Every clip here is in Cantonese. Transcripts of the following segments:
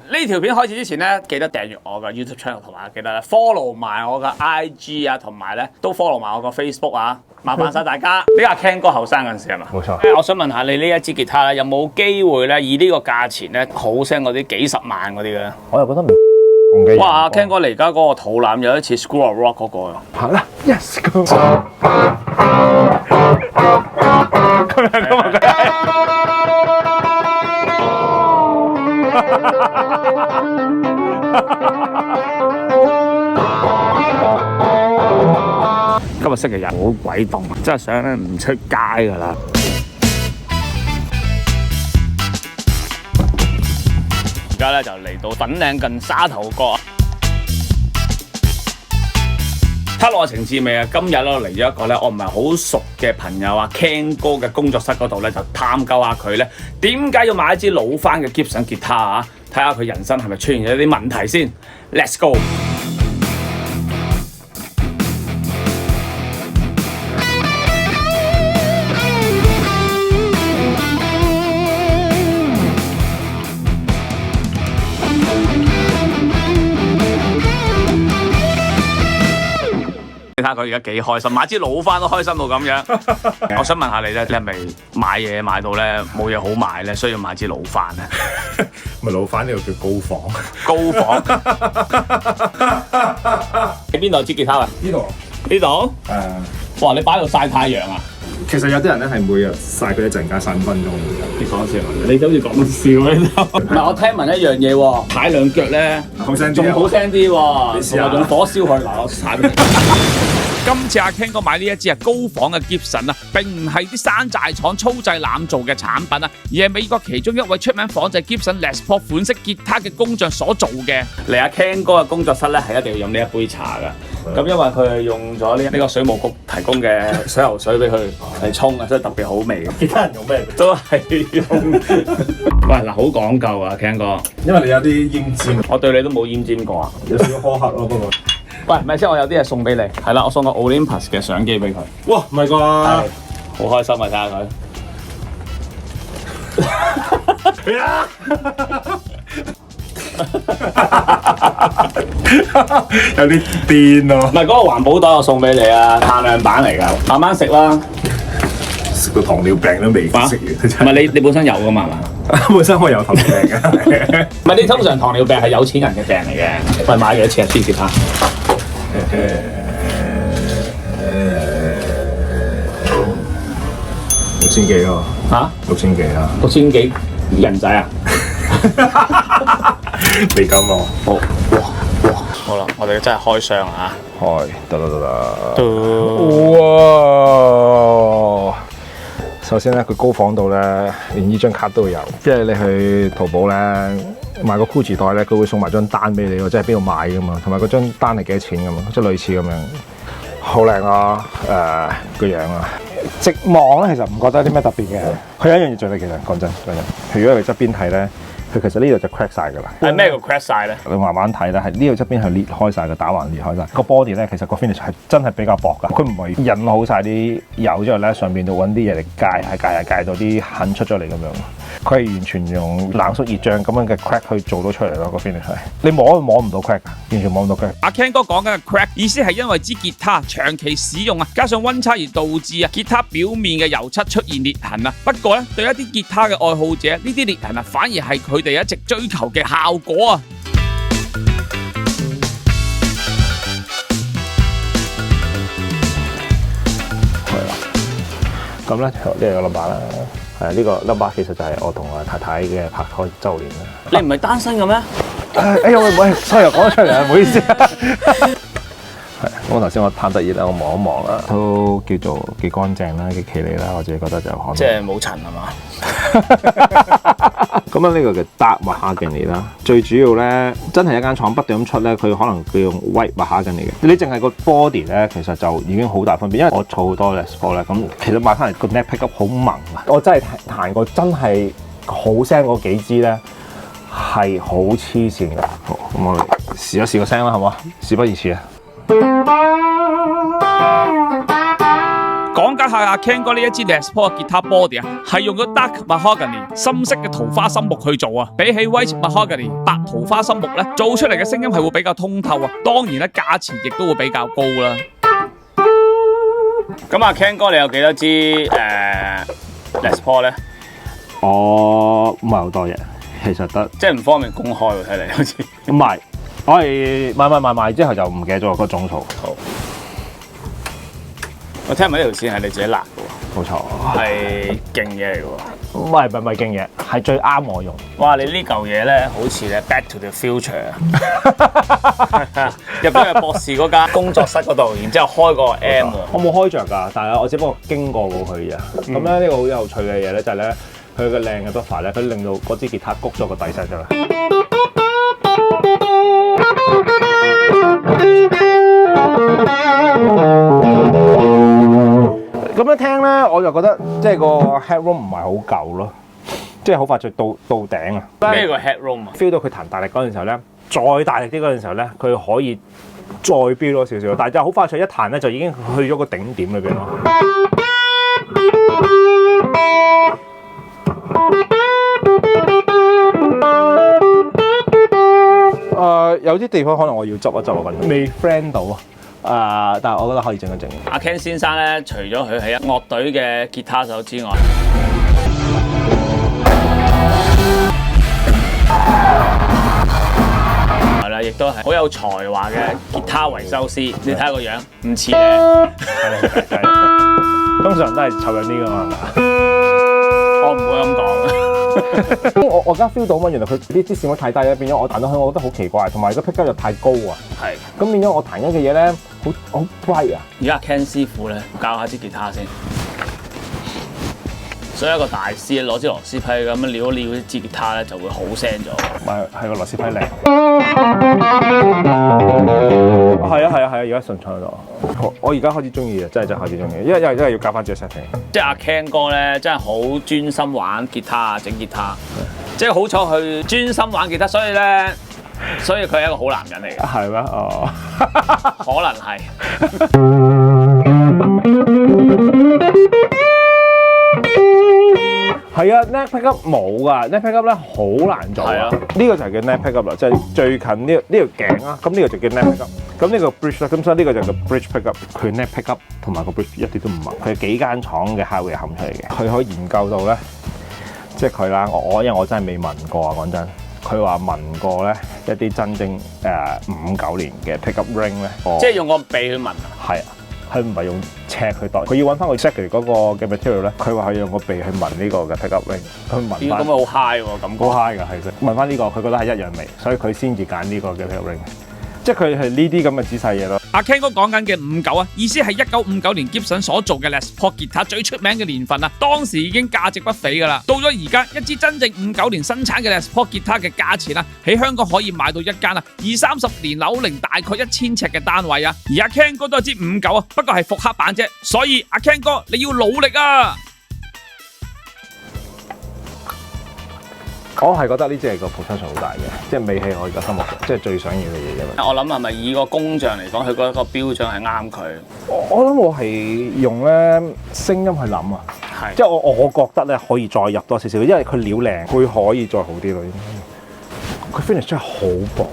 呢條片開始之前咧，記得訂閱我嘅 YouTube channel 同埋記得 follow 埋我嘅 IG 啊，同埋咧都 follow 埋我個 Facebook 啊，麻煩晒大家。呢個阿 Ken 哥後生嗰陣時係嘛？冇錯。我想問下你呢一支吉他咧，有冇機會咧以呢個價錢咧好聲嗰啲幾十萬嗰啲嘅咧？我又覺得唔同嘅。哇！阿 Ken 哥嚟而家嗰個肚腩有一似 School of Rock 嗰個啊！行啦 ，Yes go。今日星期日好鬼凍啊！真係想咧唔出街㗎啦。而家咧就嚟到粉嶺近沙頭角啊！Hello，我程志美啊！今日咧嚟咗一個咧我唔係好熟嘅朋友啊 Ken 哥嘅工作室嗰度咧，就探究下佢咧點解要買一支老翻嘅 Gibson 吉他啊！睇下佢人生係咪出現咗啲問題先。Let's go！你睇下佢而家幾開心，買支老翻都開心到咁樣。我想問下你咧，你係咪買嘢買到咧冇嘢好買咧，需要買支老翻咧？咪老闆呢度叫高仿。高仿喺邊度支吉他啊？呢度呢度？哇！你擺喺度曬太陽啊？其實有啲人咧係每日曬佢一陣間3分鐘。你講笑，你好似講笑呢度。唔係，我聽聞一樣嘢喎，踩兩腳咧好聲啲，仲好聲啲喎，你試下用火燒佢嗱，我踩。今次阿 Ken 哥買呢一支高仿嘅 Gibson 啊，並唔係啲山寨廠粗製濫造嘅產品啊，而係美國其中一位出名仿製 Gibson Les Paul 款式吉他嘅工匠所做嘅。嚟阿 Ken 哥嘅工作室咧，係一定要飲呢一杯茶㗎。咁因為佢係用咗呢個水務局提供嘅水喉水俾佢嚟沖啊，真係特別好味嘅。其他人用咩？都係用。喂，嗱，好講究啊 ，Ken 哥。因為你有啲奄尖，我對你都冇奄尖過啊。有少少苛刻咯，不過。喂，咪先，我有啲嘢送俾你。係啦，我送個 Olympus 嘅相機俾佢。哇，唔係啩？好開心啊！睇下佢。有啲癲咯。唔係嗰個環保袋我送俾你啊，限量版嚟㗎，慢慢食啦。食到糖尿病都未食完。唔係你本身有㗎嘛？係嘛？本身我有糖尿病㗎。唔係你通常糖尿病係有錢人嘅病嚟嘅。喂，買幾多錢啊？支吉他6000幾咯。嚇？6000幾啊？6000幾人仔啊？未夠咯。好，哇！好啦，我哋真係開箱啊！開得。哇！首先咧，佢高仿到咧，連呢張卡都有。即係你去淘寶咧買個 Gucci 袋咧，佢會送埋張單俾你喎，即係邊度買噶嘛，同埋嗰張單係幾多錢噶嘛，即係類似咁樣。好靚啊！個樣啊，直望咧其實唔覺得有啲咩特別嘅。佢有一樣嘢最靚，其實講真，如果你側邊睇咧，佢其實呢度就 crack 晒㗎啦。係咩叫 crack 晒咧？你慢慢睇咧，係呢度側邊係裂開晒嘅，打橫裂開晒。個 body 咧，其實個 finish 係真係比較薄㗎。佢唔係印好晒啲油之後咧，上邊度揾啲嘢嚟戒到啲痕出咗嚟咁樣。佢係完全用冷縮熱脹咁樣嘅 crack 去做到出嚟咯，個 finish 係。你摸都摸唔到 crack 㗎，完全摸唔到 crack。阿 Ken 哥講緊嘅 crack 意思係因為支吉他長期使用啊，加上溫差而導致啊吉他表面嘅油漆出現裂痕啊。不過咧，對一啲吉他嘅愛好者，呢啲裂痕啊反而係佢哋一直追求嘅效果啊。係啦，咁咧呢度有個 number 啦。係呢個 number 其實就係我同我太太嘅拍拖週年啦。你唔係單身嘅咩？哎呀喂，sorry，講咗出嚟啊，唔好意思。係，咁頭先我探得熱啦，我望一望啦，都叫做幾乾淨啦，幾企理啦，我自己覺得就可能。即係冇塵係嘛？咁樣呢個叫 Dark Mahogany啦，最主要咧，真係一間廠不斷咁出咧，佢可能佢用 White Mahogany嘅。你淨係個 body 咧，其實就已經好大分別，因為我儲好多 Les Paul 咧，咁其實買翻嚟個 neck pickup 好萌啊！我真係彈過真係好聲嗰幾支咧，係好黐線㗎。好，咁我哋試一試個聲啦，好冇？事不宜遲啊！講價家下阿 Ken 哥呢一支 Les Paul 嘅吉他 body 啊，係用咗 Dark Mahogany 深色嘅桃花心木去做啊，比起 White Mahogany 白桃花心木咧，做出嚟嘅聲音係會比較通透啊，當然咧價錢亦都會比較高啦。咁阿 Ken 哥，你有幾多支Les Paul 咧？我唔係好多嘢，其實得，即係唔方便公開喎，睇嚟好似。唔係，我係買之後就唔記得咗個總數。好，我聽聞呢條線係你自己勒嘅喎。冇錯，係勁嘢嚟嘅喎。唔係勁嘢，係最啱我用。哇！你呢嚿嘢咧，好似咧 Back to the Future 啊！入咗去博士嗰間工作室嗰度，然之後開個 M 喎。我冇開着㗎，但係我只不過經過過佢啫。咁咧呢個好有趣嘅嘢咧，就係咧佢個靚嘅 buffer 咧，佢令到嗰支吉他谷咗個底聲出嚟。咁樣聽咧，我就覺得即係個 headroom 唔係好夠咯，即係好快就到頂啊！咩個 headroom 啊 ？feel 到佢彈大力嗰陣時候咧，再大力啲嗰陣時候咧，佢可以再飆多少少，但係就好快脆一彈咧，就已經去咗個頂點裏邊咯。有啲地方可能我要執一執啊，未 friend 到啊。但係我覺得可以整一整。阿 Ken 先生咧，除咗佢係樂隊嘅吉他手之外，係啦，亦都係好有才華嘅吉他維修師。你睇下個樣，唔似嘅。通常都係湊緊啲㗎嘛，我唔會咁講。我而家 feel 到嘛，原來佢啲線位太低咧，變咗我彈到去，我覺得好奇怪，同埋個 pick up 又太高啊。係。咁變咗我彈緊嘅嘢咧，好 bright 啊。而家 Ken 師傅咧教下支吉他先，所以一個大師攞支螺絲批咁樣撩一撩支吉他咧，就會好聲咗。係個螺絲批靚。係啊，而家順暢咗。我而家開始中意啊，真係開始中意，因為要教翻自己 setting。即係阿 Ken 哥咧，真係好專心玩吉他啊，整吉他。即係好彩佢專心玩吉他，所以佢係一個好男人嚟嘅。係咩？哦，可能係。係啊 ，neck pickup 冇㗎 ，neck pickup 咧好難做啊。呢個就係叫 neck pickup 啦，即係最近呢條頸啊。咁呢個就叫 neck pickup。咁呢個 bridge 啦，咁所以呢個就叫 bridge pickup。佢 neck pickup 同埋個 bridge 一啲都唔同，佢係幾間廠嘅 hardware 冚出嚟嘅。佢可以研究到咧，即係佢啦。因為我真係未聞過啊，講真。佢話聞過咧一啲真正59年嘅 pickup ring 咧，即係用個鼻去聞啊。係啊。佢唔係用尺去度，佢要揾翻個 exactly 嗰個嘅 material 咧。佢話佢用個鼻去聞呢個嘅 pickup ring， 去聞翻。咁咪好 high 喎，感覺。好 high 㗎，係聞翻呢個，佢覺得係一樣味，所以佢先至揀呢個嘅 pickup ring。即係佢係呢啲咁嘅仔細嘢咯。阿 Ken 哥講緊嘅59啊，意思係1959年 Gibson 所做嘅 Les Paul 吉他最出名嘅年份啊，當時已經價值不菲㗎啦。到咗而家，一支真正59年生產嘅 Les Paul 吉他嘅價錢啊，喺香港可以買到一間啊20-30年樓齡大概1000尺嘅單位啊。而阿 Ken 哥都係支59啊，不過係復刻版啫。所以阿 Ken 哥你要努力啊！我係覺得呢支係個 potential 好大嘅，即係尾氣我而家心目中即係最想要嘅嘢啫。我諗係咪以個工匠嚟講，佢覺得個標準係啱佢？我諗我係用咧聲音去諗啊，係即係我覺得咧可以再入多少少，因為佢料靚，會可以再好啲咯。佢 finish 真係好薄。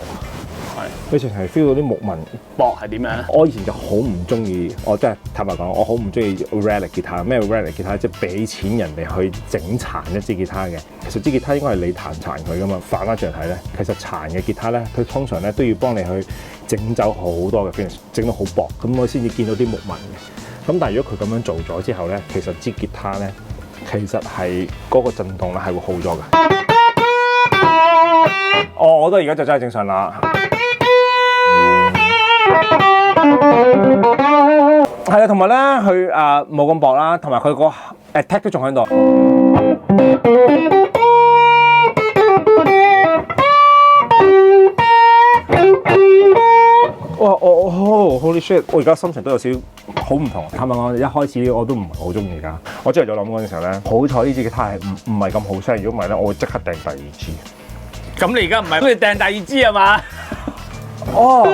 佢淨係 feel 到啲木紋薄係點樣咧？我以前就好唔中意，我真係坦白講，我好唔中意 relic 吉他。咩 relic 吉他？即係俾錢人哋去整殘一支吉他嘅。其實支吉他應該係你彈殘佢噶嘛。反翻轉嚟睇咧，其實殘嘅吉他咧，佢通常咧都要幫你去整走好多嘅 finish， 整到好薄，咁我先至見到啲木紋嘅。咁但係如果佢咁樣做咗之後咧，其實支吉他咧，其實係嗰個震動咧係會好咗嘅。我覺得而家就真係正常啦。係啊，同埋咧，佢冇咁薄啦，同埋佢個 attack 都仲喺度。哇！Holy shit！ 我而家心情都有少少好唔同。坦白講，一開始我都唔係好中意㗎。我之後就諗嗰陣時候咧，好彩呢支吉他係唔係咁好聲。如果唔係咧，我會即刻訂第二支。咁你而家唔係不如訂第二支係嘛？哦。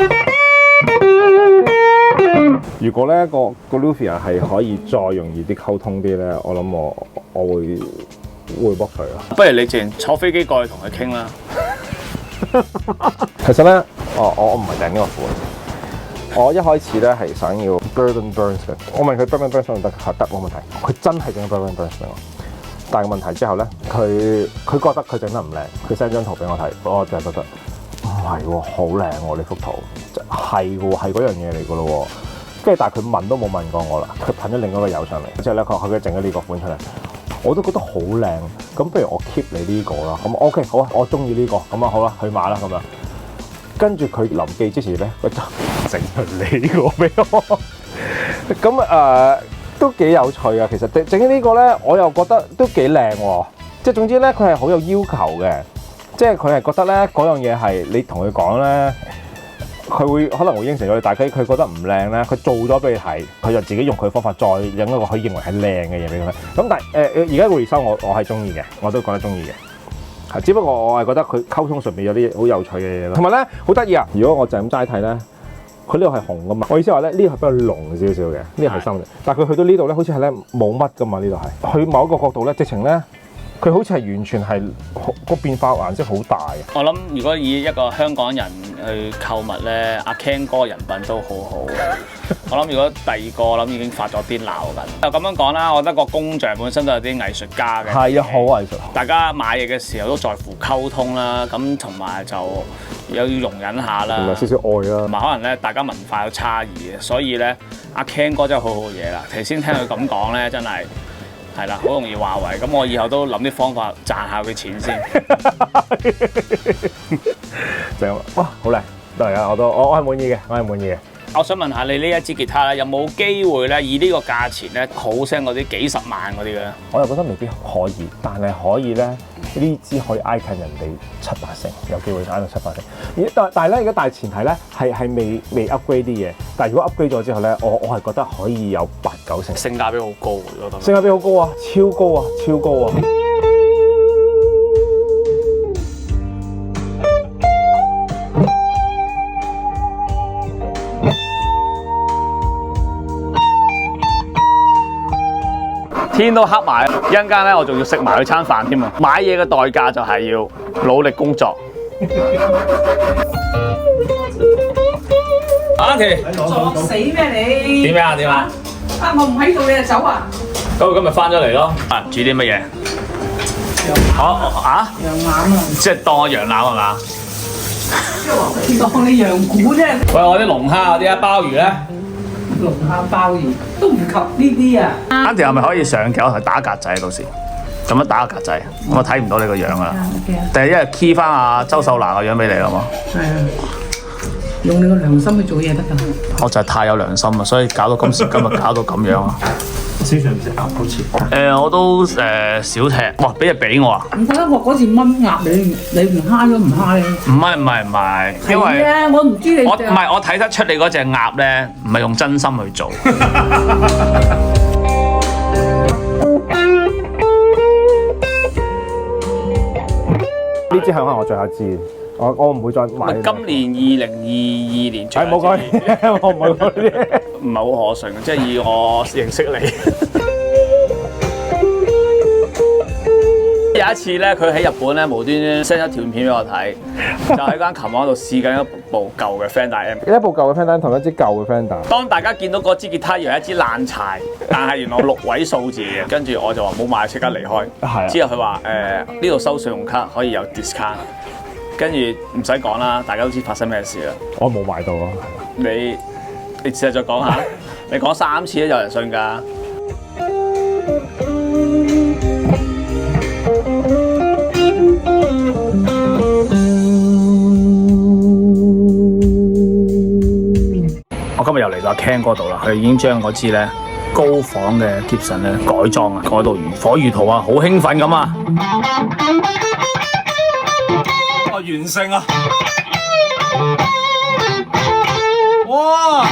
如果咧個 Lufia 係可以再容易啲溝通啲咧，我諗我會 book 佢咯。不如你直坐飛機過去同佢傾啦。其實咧，我唔係訂呢個款。我一開始咧係想要 Bourbon Burns 嘅，我問佢 Bourbon Burns 得唔得？得，冇問題。佢真係整 Bourbon Burns 俾我，但係問題之後咧，佢覺得佢整得唔靚，佢 send 張圖俾我睇，我就覺得唔係喎，好靚喎呢幅圖，係喎，係嗰樣嘢嚟噶咯喎。跟住但係佢問都冇問過我啦，佢噴咗另一個油上嚟，之後咧佢整咗呢個款出嚟，我都覺得好靚。咁不如我 keep 你呢個啦，咁 OK 好啊，我中意呢個，咁啊好啦，去買啦咁樣。跟住佢臨寄之前咧，佢就整咗呢個俾我，咁都幾有趣啊！其實整咗呢個咧，我又覺得都幾靚喎。即係總之咧，佢係好有要求嘅，即係佢係覺得咧嗰樣嘢係你同佢講咧，佢可能會應承咗你，但係佢覺得唔靚咧，佢做咗俾你睇，佢就自己用佢嘅方法再整一個佢認為係靚嘅嘢俾佢睇。咁但係而家回收我係中意嘅，我都覺得中意嘅。係，只不過我係覺得佢溝通上面有啲好有趣嘅嘢咯。同埋咧，好得意啊！如果我就咁齋睇咧，佢呢度係紅噶嘛。我意思話咧，呢個係比較濃少少嘅，呢個係深嘅。但係佢去到呢度咧，好似係咧冇乜噶嘛。呢度係去某一個角度咧，直情咧，佢好似係完全係個變化顏色好大嘅。我諗如果以一個香港人去購物咧，阿 Ken 哥人品都好好嘅。我諗如果第二個，我諗已經發咗啲鬧緊。就咁樣講啦，我覺得個工匠本身都有啲藝術家嘅。係啊，好藝術。大家買嘢嘅時候都在乎溝通啦，咁同埋就有要容忍下啦，同埋少少愛啦。同埋可能咧，大家文化有差異嘅，所以咧，阿 Ken 哥真係好好嘢啦。頭先聽佢咁講咧，真係係啦，好容易話為。咁我以後都諗啲方法賺下佢錢先。正哇，好靚，都係啊！我係滿意嘅，我係滿意嘅。我想問下你呢一支吉他咧，有冇機會咧以呢個價錢咧，好聲嗰啲幾十萬嗰啲嘅咧？我又覺得未必可以，但係可以咧，呢支可以挨近人哋7、8成，有機會挨到7、8成。但係咧，而家大前提咧係未 upgrade 啲嘢，但係如果 upgrade 咗之後咧，我係覺得可以有8、9成。性價比好高，我覺得。性價比好高啊，超高啊，超高啊！天都黑埋，一陣間咧我仲要食埋佢餐飯添啊！買嘢嘅代價就係要努力工作。Auntie，作死咩你？點啊？點啊？啊！我唔喺度你就走啊？咁佢今日翻咗嚟咯。啊，煮啲乜嘢？羊腩啊！即係當我羊腩係嘛？當你羊股啫。喂，我啲龍蝦嗰啲啊，鮑魚咧？龍蝦鮑魚都唔及呢啲啊！Auntie係咪可以上鏡同打格仔到時？咁樣打個格仔，我睇唔到你個樣啊！第一日 key 翻阿周秀娜個樣俾你啦嘛。係啊，用你個良心去做嘢得㗎。我就係太有良心啊，所以搞到今時今日搞到咁樣啊！小常唔食鴨好似。我都少踢。哇！俾我啊！唔覺得我嗰次炆鴨你唔蝦咗唔蝦咧？唔係，因為係啊，我唔知你。我睇得出你嗰隻鴨咧，唔係用真心去做。呢支係可能我最後一支，我唔會再買。今年2022年最後冇講呢啲，我唔會講呢啲。唔係好可信，即係以我認識你。有一次咧，佢喺日本咧無端端 send 咗條片俾我睇，就喺間琴行度試緊一部舊嘅 Fender M。一部舊嘅 Fender 同一支舊嘅 Fender。當大家見到嗰支吉他原來係一支爛柴，但係原來6位數字嘅，跟住我就話冇買，即刻離開。係啊。之之後佢話呢度收信用卡可以有 discount， 跟住唔使講啦，大家都知發生咩事啦。我冇買到咯。你試下再講下，你講3次都有人信㗎。我今日又嚟到阿 Ken 嗰度啦，佢已經將嗰支咧高仿嘅 Gibson 咧改裝啊，改到如火如荼啊，好興奮咁啊！完成啊！哇！